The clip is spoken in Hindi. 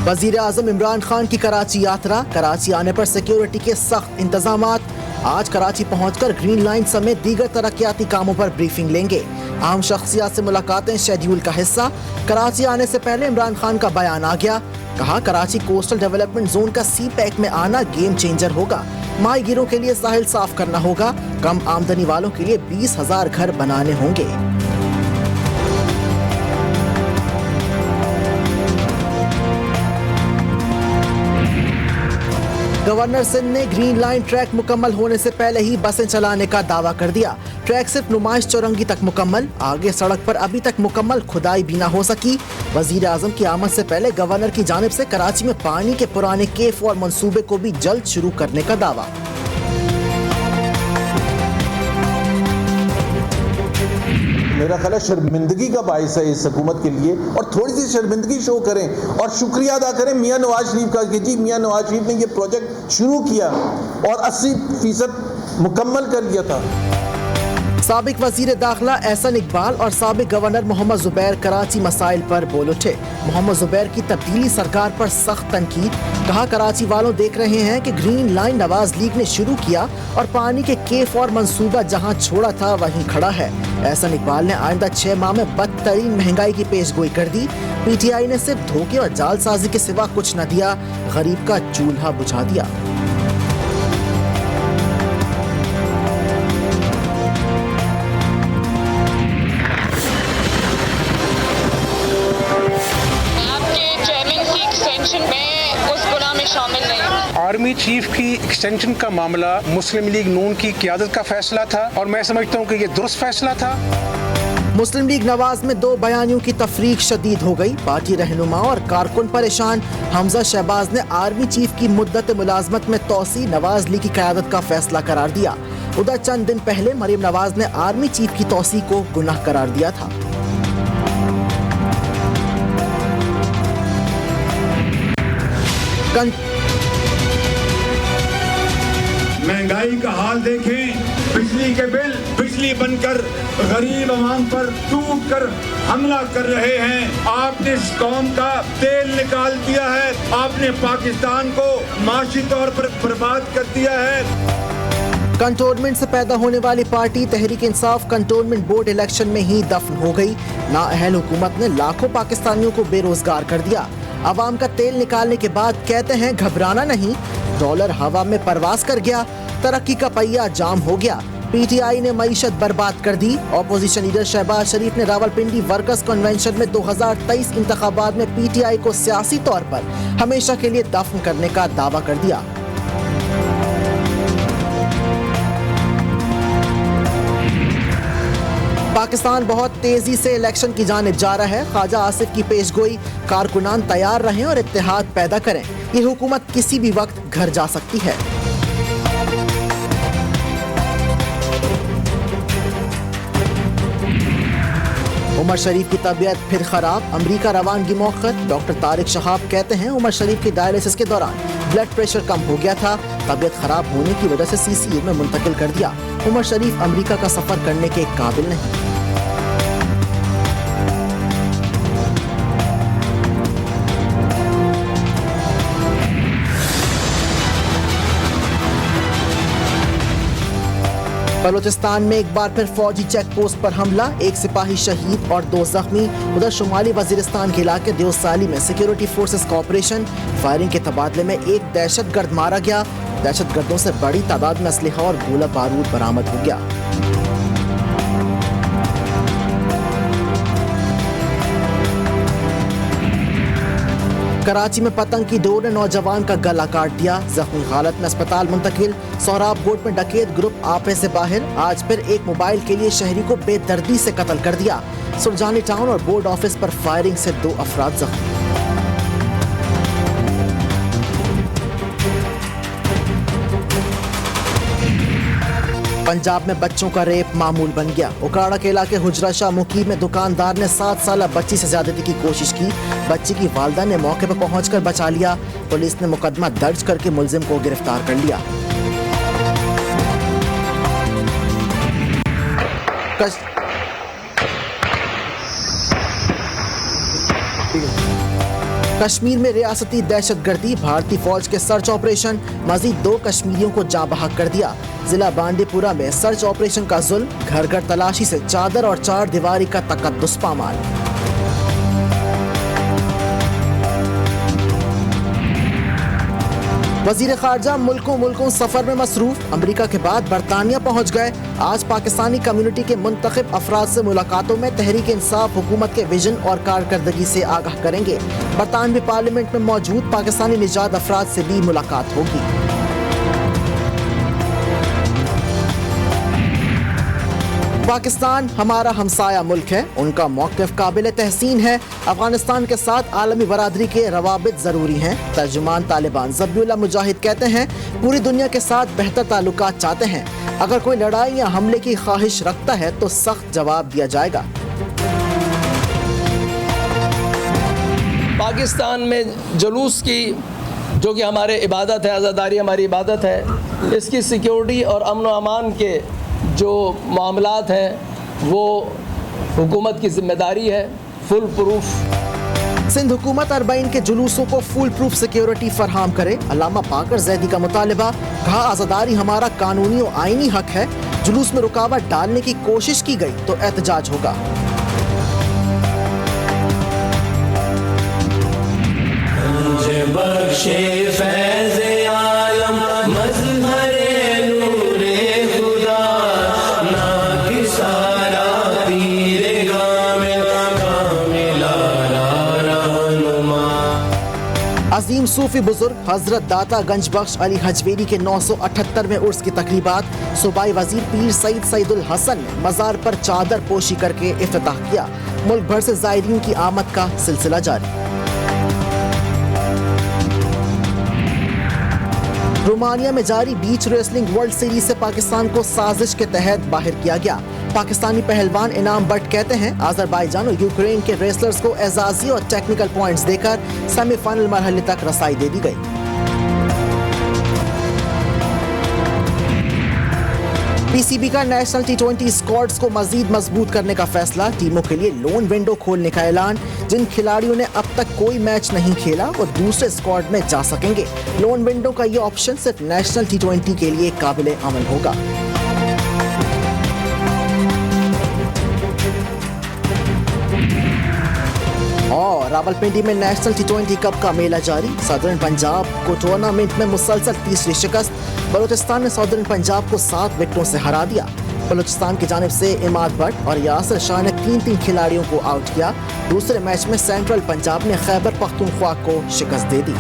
वजीर आजम इमरान खान की कराची यात्रा, कराची आने पर सिक्योरिटी के सख्त इंतजामात। आज कराची पहुंचकर ग्रीन लाइन समेत दीगर तरक्याती कामों पर ब्रीफिंग लेंगे। अहम शख्सियात से मुलाकातें शेड्यूल का हिस्सा। कराची आने से पहले इमरान खान का बयान आ गया, कहा कराची कोस्टल डेवलपमेंट जोन का सी पैक में आना गेम चेंजर होगा। माहीगीरों के लिए साहिल साफ करना होगा। कम आमदनी वालों के लिए 20,000 घर बनाने होंगे। गवर्नर सिंध ने ग्रीन लाइन ट्रैक मुकम्मल होने से पहले ही बसें चलाने का दावा कर दिया। ट्रैक सिर्फ नुमाइश चौरंगी तक मुकम्मल, आगे सड़क पर अभी तक मुकम्मल खुदाई भी न हो सकी। वजीर आजम की आमद से पहले गवर्नर की जानिब से कराची में पानी के पुराने केफ और मंसूबे को भी जल्द शुरू करने का दावा। मेरा ख्याल है शर्मिंदगी का बायस है इस हुकूमत के लिए, और थोड़ी सी शर्मिंदगी शो करें और शुक्रिया अदा करें मियां नवाज शरीफ का कि जी मियां नवाज शरीफ ने ये प्रोजेक्ट शुरू किया और 80% मुकम्मल कर दिया था। साबिक वजीर दाखिला एहसन इकबाल और साबिक गवर्नर मोहम्मद जुबैर कराची मसाइल पर बोल उठे। मोहम्मद जुबैर की तब्दीली सरकार पर सख्त तनकीद, कहा कराची वालों देख रहे हैं कि ग्रीन लाइन नवाज लीग ने शुरू किया और पानी के केफ और मंसूबा जहां छोड़ा था वहीं खड़ा है। एहसन इकबाल ने आइंदा 6 माह में बदतरीन महंगाई की पेशगोई कर दी। PTI ने सिर्फ धोखे और जालसाजी के सिवा कुछ न दिया, गरीब का चूल्हा बुझा दिया। आर्मी चीफ की एक्सटेंशन का मामला मुस्लिम लीग नून की क़यादत का फैसला था और मैं समझता हूँ कि ये दुरुस्त फैसला था। मुस्लिम लीग नवाज में 2 बयानियों की तफरीक शदीद हो गई। पार्टी रहनुमा और कारकुन परेशान। हमजा शहबाज ने आर्मी चीफ की मुद्दत मुलाजमत में तोसी नवाज लीग की क़यादत का फैसला करार दिया। उधर चंद दिन पहले मरीम नवाज ने आर्मी चीफ की तोसी को गुनाह करार दिया था। महंगाई का हाल देखें, बिजली के बिल बिजली बनकर गरीब आवाम पर टूट कर हमला कर रहे हैं। आपने इस कौम का तेल निकाल दिया है, आपने पाकिस्तान को माशी तौर पर बर्बाद कर दिया है। कंटोनमेंट से पैदा होने वाली party Tehreek Insaf cantonment board election में ही दफन हो गई। नाअहल हुकूमत ने लाखों पाकिस्तानियों को बेरोजगार कर दिया। अवाम का तेल निकालने के बाद कहते हैं घबराना नहीं, डॉलर हवा में परवास कर गया, तरक्की का पहिया जाम हो गया। PTI ने मईशत बर्बाद कर दी। ऑपोजिशन लीडर शहबाज शरीफ ने रावलपिंडी वर्कर्स कन्वेंशन में 2023 इंतखाबात में PTI को सियासी तौर पर हमेशा के लिए दफन करने का दावा कर दिया। पाकिस्तान बहुत तेजी से इलेक्शन की जानिब जा रहा है। ख्वाजा आसिफ की पेशगोई, कारकुनान तैयार रहें और इत्तेहाद पैदा करें। ये हुकूमत किसी भी वक्त घर जा सकती है। उमर शरीफ की तबीयत फिर खराब, अमरीका रवानगी मौखर। डॉक्टर तारिक शहाब कहते हैं उमर शरीफ की डायलिसिस के दौरान ब्लड प्रेशर कम हो गया था, तबीयत खराब होने की वजह से CCU में मुंतकिल कर दिया। उमर शरीफ अमरीका का सफर करने के काबिल नहीं। बलोचिस्तान में एक बार फिर फौजी चेक पोस्ट पर हमला, 1 सिपाही शहीद और 2 जख्मी। उधर शुमाली वजीरिस्तान के इलाके देवसाली में सिक्योरिटी फोर्सेस का ऑपरेशन, फायरिंग के तबादले में एक दहशतगर्द मारा गया। दहशतगर्दों से बड़ी तादाद में असलहा और गोला बारूद बरामद हो गया। कराची में पतंग की डोर ने नौजवान का गला काट दिया, जख्मी हालत में अस्पताल मुंतकिल। सोहराब गोट में डकैत ग्रुप आपे से बाहर, आज फिर एक मोबाइल के लिए शहरी को बेदर्दी से कत्ल कर दिया। सुरजानी टाउन और बोर्ड ऑफिस पर फायरिंग से 2 अफराद जख्मी। पंजाब में बच्चों का रेप मामूल बन गया। उकाड़ा के इलाके हुजरा शाह मुकीम में दुकानदार ने 7 साल बच्ची से ज्यादती की कोशिश की। बच्ची की वालदा ने मौके पर पहुंचकर बचा लिया। पुलिस ने मुकदमा दर्ज करके मुलजिम को गिरफ्तार कर लिया। कश्मीर में रियासती दहशतगर्दी, भारतीय फौज के सर्च ऑपरेशन, मजीद 2 कश्मीरियों को जाँ बहक कर दिया। जिला बांडीपुरा में सर्च ऑपरेशन का जुल्म, घर घर तलाशी से चादर और 4 दीवारी का तकद्दुस पामाल। वजीर खारजा मुल्कों सफर में मसरूफ, अमेरिका के बाद बरतानिया पहुंच गए। आज पाकिस्तानी कम्युनिटी के मुंतखब अफराद से मुलाकातों में तहरीक इंसाफ हुकूमत के विजन और कारकर्दगी से आगाह करेंगे। बरतानवी पार्लियामेंट में मौजूद पाकिस्तानी निजात अफराद से भी मुलाकात होगी। पाकिस्तान हमारा हमसाया मुल्क है, उनका मौक़िफ़ काबिल तहसीन है। अफगानिस्तान के साथ आलमी बरादरी के रवाबित ज़रूरी हैं। तर्जुमान तालिबान ज़बीउल्लाह मुजाहिद कहते हैं, पूरी दुनिया के साथ बेहतर ताल्लुकात चाहते हैं। अगर कोई लड़ाई या हमले की ख्वाहिश रखता है तो सख्त जवाब दिया जाएगा। पाकिस्तान में जुलूस की, जो कि हमारे इबादत है, आज़ादारी हमारी इबादत है, इसकी सिक्योरिटी और अमन व अमान के जो मामलात हैं वो हुकूमत की जिम्मेदारी है। फुल प्रूफ सिंध हुकूमत अरबईन के जुलूसों को फुल प्रूफ सिक्योरिटी फरहाम करे। अल्लामा बाकर जैदी का मुतालबा, कहा आज़ादारी हमारा कानूनी और आईनी हक है। जुलूस में रुकावट डालने की कोशिश की गई तो एहतजाज होगा। अजीम सूफी बुजुर्ग हजरत दाता गंज बख्श अली हजवेरी के 978वें उर्स की तकरीबात। सूबाई वजीर पीर सईद सईदुल हसन ने मज़ार पर चादर पोशी करके इफ्तिताह किया। मुल्क भर से ज़ायरीन की आमद का सिलसिला जारी। रोमानिया में जारी बीच रेसलिंग वर्ल्ड सीरीज से पाकिस्तान को साजिश के तहत बाहर किया गया। पाकिस्तानी पहलवान इनाम बट कहते हैं, अज़रबैजान और यूक्रेन के रेसलर्स को एजाज़ी और टेक्निकल पॉइंट्स देकर सेमीफाइनल मरहले तक रसाई दे दी गई। पीसीबी का नेशनल T20 स्क्वाड्स को मजीद मजबूत करने का फैसला। टीमों के लिए लोन विंडो खोलने का ऐलान। जिन खिलाड़ियों ने अब तक कोई मैच नहीं खेला वो दूसरे स्क्वाड में जा सकेंगे। लोन विंडो का ये ऑप्शन सिर्फ नेशनल T20 के लिए काबिल अमल होगा। और रावलपिंडी में नेशनल T20 कप का मेला जारी। सदर्न पंजाब को टूर्नामेंट में मुसलसल तीसरी शिकस्त। बलूचिस्तान ने सदर्न पंजाब को 7 विकेटों से हरा दिया। बलूचिस्तान की जानिब से इमाद भट्ट और यासिर शाह ने 3-3 खिलाड़ियों को आउट किया। दूसरे मैच में सेंट्रल पंजाब ने खैबर पख्तूनख्वा को शिकस्त दे दी।